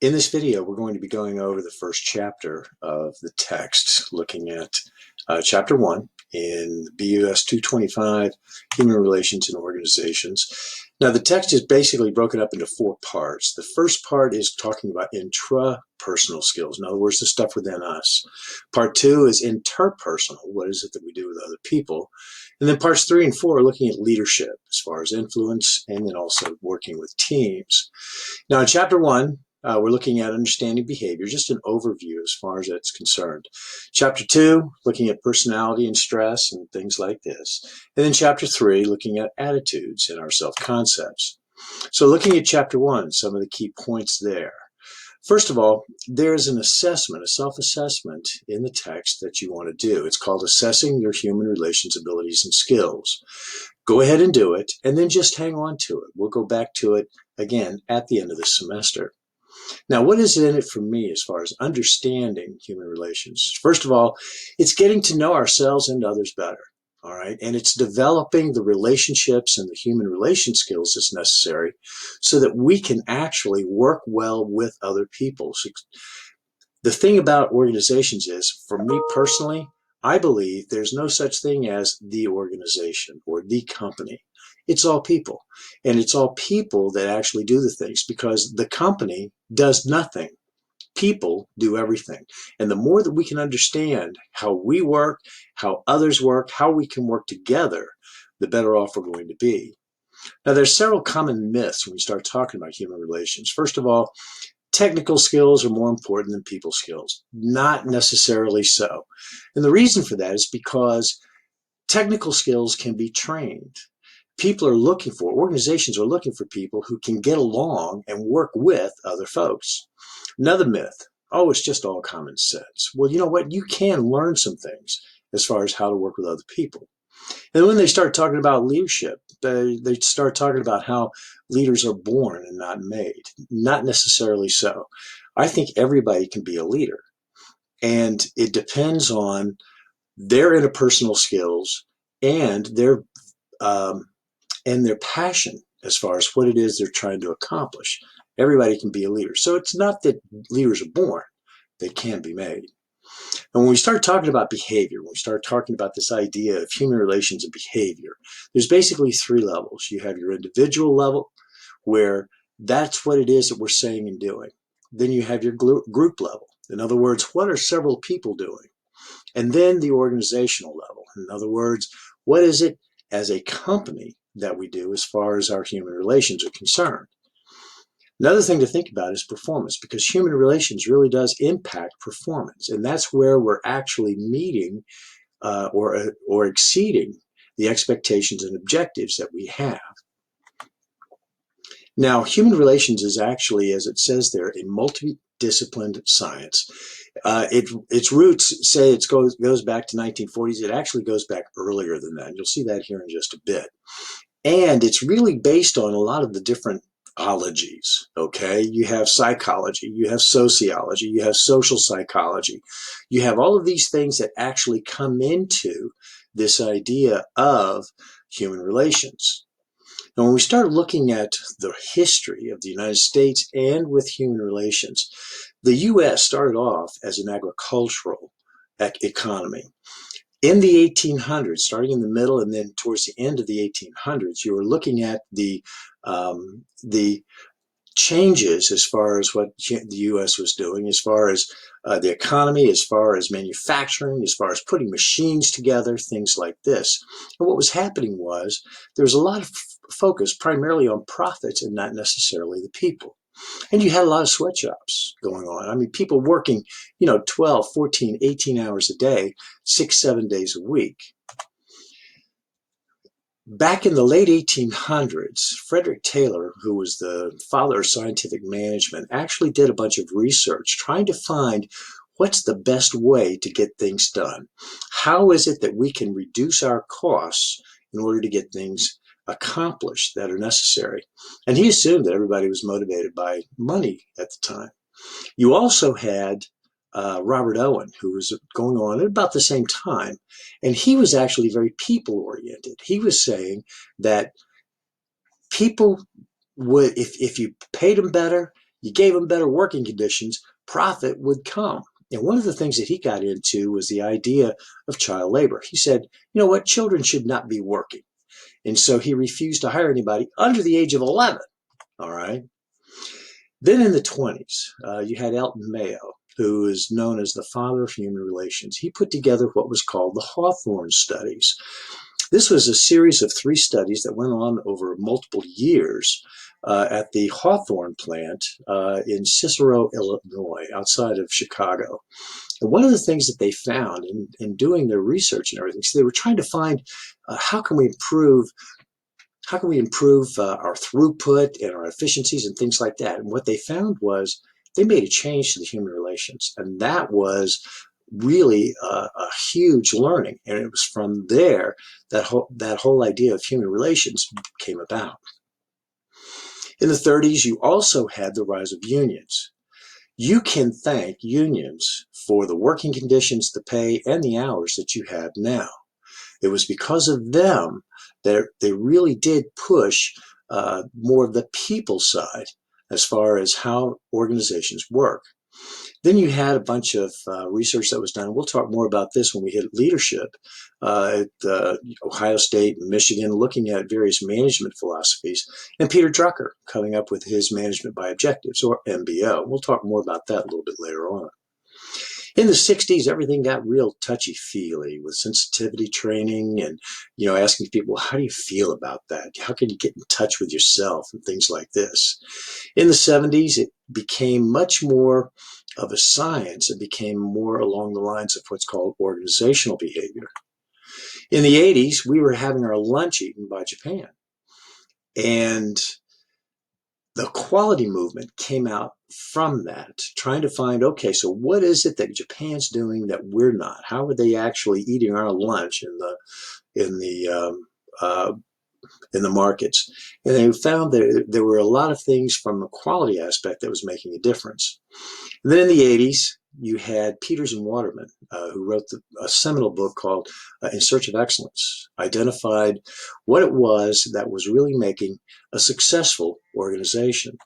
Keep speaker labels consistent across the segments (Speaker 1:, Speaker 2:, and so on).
Speaker 1: In this video, we're going to be going over the first chapter of the text, looking at chapter 1 in BUS225, Human Relations in Organizations. Now, the text is basically broken up into 4 parts. The first part is talking about intrapersonal skills, in other words, the stuff within us. Part 2 is interpersonal, what is it that we do with other people. And then parts 3 and 4 are looking at leadership as far as influence, and then also working with teams. Now, in chapter 1, we're looking at understanding behavior, just an overview as far as that's concerned. Chapter 2, looking at personality and stress and things like this. And then chapter 3, looking at attitudes and our self-concepts. So looking at chapter 1, some of the key points there. First of all, there's an assessment, a self-assessment in the text that you want to do. It's called Assessing Your Human Relations Abilities and Skills. Go ahead and do it, and then just hang on to it. We'll go back to it again at the end of the semester. Now, what is in it for me as far as understanding human relations? First of all, it's getting to know ourselves and others better, all right? And it's developing the relationships and the human relation skills that's necessary so that we can actually work well with other people. So the thing about organizations is, for me personally, I believe there's no such thing as the organization or the company. It's all people. And it's all people that actually do the things, because the company does nothing. People do everything. And the more that we can understand how we work, how others work, how we can work together, the better off we're going to be. Now, there's several common myths when we start talking about human relations. First of all, technical skills are more important than people skills. Not necessarily so. And the reason for that is because technical skills can be trained. Organizations are looking for people who can get along and work with other folks. Another myth, oh, it's just all common sense. Well, you know what? You can learn some things as far as how to work with other people. And when they start talking about leadership, they start talking about how leaders are born and not made. Not necessarily so. I think everybody can be a leader. And it depends on their interpersonal skills and their passion as far as what it is they're trying to accomplish. Everybody can be a leader. So it's not that leaders are born, they can be made. And when we start talking about behavior, when we start talking about this idea of human relations and behavior, there's basically 3 levels. You have your individual level, where that's what it is that we're saying and doing. Then you have your group level. In other words, what are several people doing? And then the organizational level. In other words, what is it as a company that we do as far as our human relations are concerned? Another thing to think about is performance, because human relations really does impact performance. And that's where we're actually meeting or exceeding the expectations and objectives that we have. Now, human relations is actually, as it says there, a multidisciplined science. Its roots say it goes back to 1940s. It actually goes back earlier than that. You'll see that here in just a bit. And it's really based on a lot of the different ologies, okay? You have psychology, you have sociology, you have social psychology. You have all of these things that actually come into this idea of human relations. Now, when we start looking at the history of the United States and with human relations, the U.S. started off as an agricultural economy. In the 1800s, starting in the middle and then towards the end of the 1800s, you were looking at the changes as far as what the U.S. was doing, as far as the economy, as far as manufacturing, as far as putting machines together, things like this. And what was happening was there was a lot of focus primarily on profits and not necessarily the people. And you had a lot of sweatshops going on. I mean, people working, 12, 14, 18 hours a day, 6, 7 days a week. Back in the late 1800s, Frederick Taylor, who was the father of scientific management, actually did a bunch of research trying to find what's the best way to get things done. How is it that we can reduce our costs in order to get things accomplished that are necessary? And he assumed that everybody was motivated by money at the time. You also had Robert Owen, who was going on at about the same time, and he was actually very people-oriented. He was saying that people would, if you paid them better, You gave them better working conditions, profit would come. And one of the things that he got into was the idea of child labor. He said, you know what, children should not be working. And so he refused to hire anybody under the age of 11. All right. Then in the 20s, you had Elton Mayo, who is known as the father of human relations. He put together what was called the Hawthorne Studies. This was a series of 3 studies that went on over multiple years at the Hawthorne plant in Cicero, Illinois, outside of Chicago. And one of the things that they found in doing their research and everything, so they were trying to find how can we improve our throughput and our efficiencies and things like that. And what they found was they made a change to the human relations, and that was really a huge learning. And it was from there that whole idea of human relations came about. In the 30s, you also had the rise of unions. You can thank unions for the working conditions, the pay, and the hours that you have now. It was because of them that they really did push more of the people side as far as how organizations work. Then you had a bunch of research that was done. We'll talk more about this when we hit leadership at Ohio State and Michigan, looking at various management philosophies, and Peter Drucker coming up with his management by objectives, or MBO. We'll talk more about that a little bit later on. In the 60s, everything got real touchy-feely with sensitivity training and, asking people, how do you feel about that? How can you get in touch with yourself and things like this? In the 70s, it became much more of a science. It became more along the lines of what's called organizational behavior. In the 80s, we were having our lunch eaten by Japan. And the quality movement came out from that, trying to find, okay, so what is it that Japan's doing that we're not? How are they actually eating our lunch in the markets? And they found that there were a lot of things from the quality aspect that was making a difference. And then in the 80s, you had Peters and Waterman, who wrote a seminal book called In Search of Excellence, identified what it was that was really making a successful organization.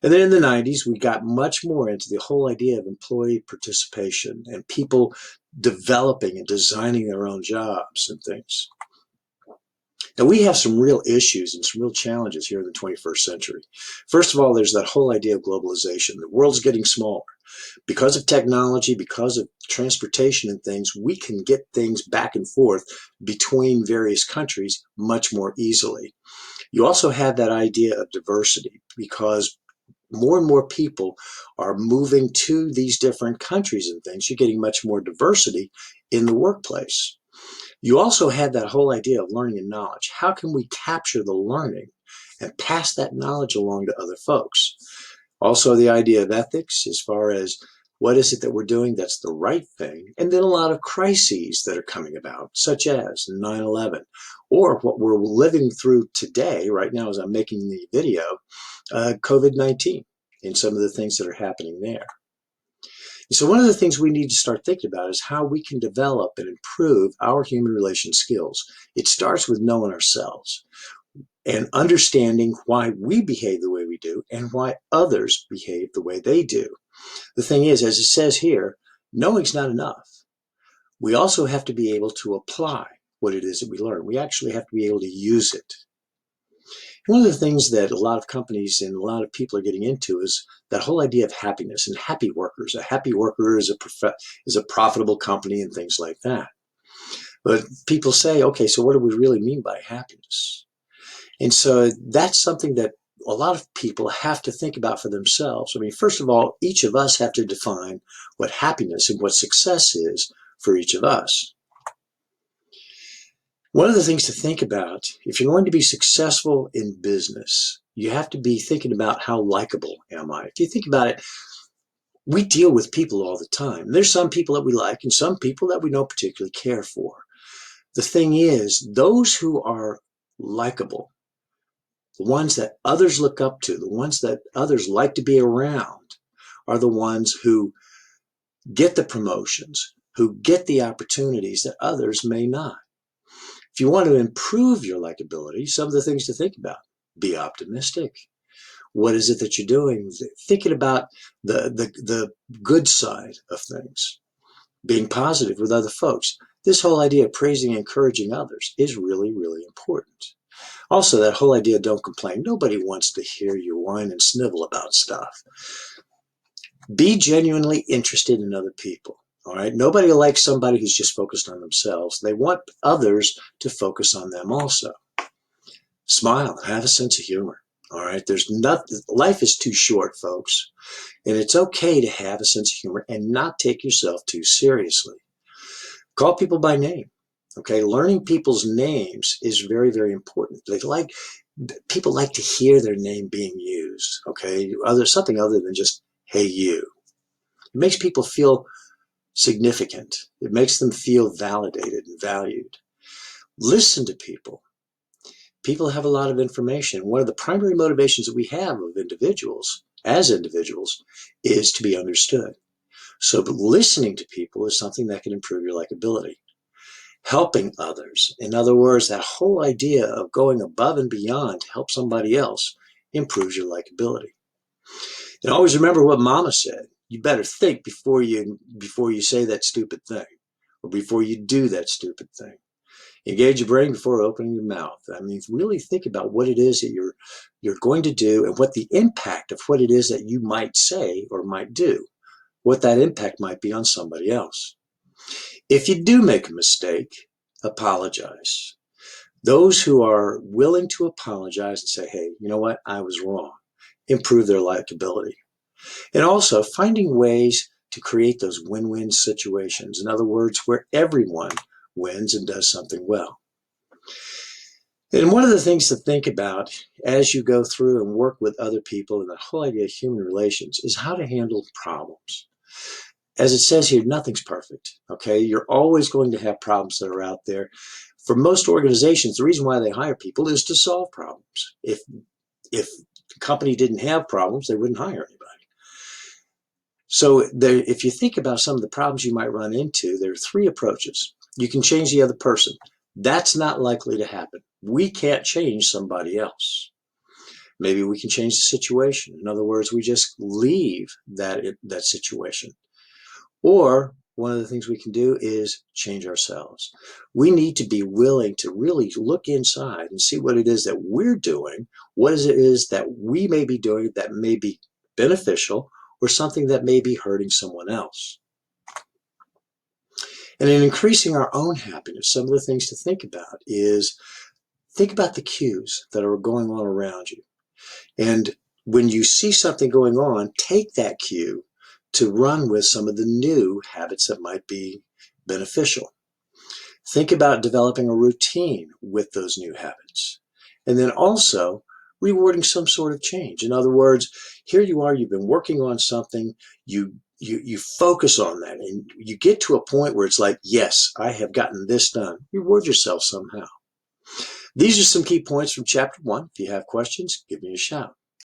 Speaker 1: And then in the 90s, we got much more into the whole idea of employee participation and people developing and designing their own jobs and things. Now, we have some real issues and some real challenges here in the 21st century. First of all, there's that whole idea of globalization. The world's getting smaller. Because of technology, because of transportation and things, we can get things back and forth between various countries much more easily. You also have that idea of diversity, because more and more people are moving to these different countries and things. You're getting much more diversity in the workplace. You also had that whole idea of learning and knowledge. How can we capture the learning and pass that knowledge along to other folks? Also, the idea of ethics, as far as what is it that we're doing that's the right thing? And then a lot of crises that are coming about, such as 9/11, or what we're living through today, right now as I'm making the video, COVID-19, and some of the things that are happening there. And so one of the things we need to start thinking about is how we can develop and improve our human relation skills. It starts with knowing ourselves and understanding why we behave the way we do and why others behave the way they do. The thing is, as it says here, knowing's not enough. We also have to be able to apply what it is that we learn. We actually have to be able to use it. One of the things that a lot of companies and a lot of people are getting into is that whole idea of happiness and happy workers. A happy worker is a profitable company and things like that. But people say, okay, so what do we really mean by happiness? And so that's something that a lot of people have to think about for themselves. I mean, first of all, each of us have to define what happiness and what success is for each of us. One of the things to think about, if you're going to be successful in business, you have to be thinking about how likable am I? If you think about it, we deal with people all the time. There's some people that we like and some people that we don't particularly care for. The thing is, those who are likable, the ones that others look up to, the ones that others like to be around, are the ones who get the promotions, who get the opportunities that others may not. If you want to improve your likability, some of the things to think about: be optimistic. What is it that you're doing? Thinking about the good side of things, being positive with other folks. This whole idea of praising and encouraging others is really, really important. Also, that whole idea of don't complain. Nobody wants to hear you whine and snivel about stuff. Be genuinely interested in other people. All right. Nobody likes somebody who's just focused on themselves. They want others to focus on them also. Smile, have a sense of humor. All right. There's nothing, life is too short, folks. And it's okay to have a sense of humor and not take yourself too seriously. Call people by name. Okay. Learning people's names is very, very important. People like to hear their name being used. Okay. Something other than just, hey, you. It makes people feel significant. It makes them feel validated and valued. Listen to people. People have a lot of information. One of the primary motivations that we have of individuals, as individuals, is to be understood. So listening to people is something that can improve your likability. Helping others. In other words, that whole idea of going above and beyond to help somebody else improves your likability. And always remember what Mama said. You better think before you say that stupid thing, or before you do that stupid thing. Engage your brain before opening your mouth. I mean, really think about what it is that you're going to do and what the impact of what it is that you might say or might do, what that impact might be on somebody else. If you do make a mistake, apologize. Those who are willing to apologize and say, hey, you know what, I was wrong, improve their likability. And also finding ways to create those win-win situations. In other words, where everyone wins and does something well. And one of the things to think about as you go through and work with other people and the whole idea of human relations is how to handle problems. As it says here, nothing's perfect, okay? You're always going to have problems that are out there. For most organizations, the reason why they hire people is to solve problems. If the company didn't have problems, they wouldn't hire anybody. So if you think about some of the problems you might run into, there are three approaches. You can change the other person. That's not likely to happen. We can't change somebody else. Maybe we can change the situation. In other words, we just leave that situation. Or one of the things we can do is change ourselves. We need to be willing to really look inside and see what it is that we're doing, what it is that we may be doing that may be beneficial or something that may be hurting someone else. And in increasing our own happiness, some of the things to think about is think about the cues that are going on around you. And when you see something going on, take that cue to run with some of the new habits that might be beneficial. Think about developing a routine with those new habits. And then also rewarding some sort of change. In other words, here you are, you've been working on something, you focus on that, and you get to a point where it's like, yes, I have gotten this done. Reward yourself somehow. These are some key points from Chapter 1. If you have questions, give me a shout.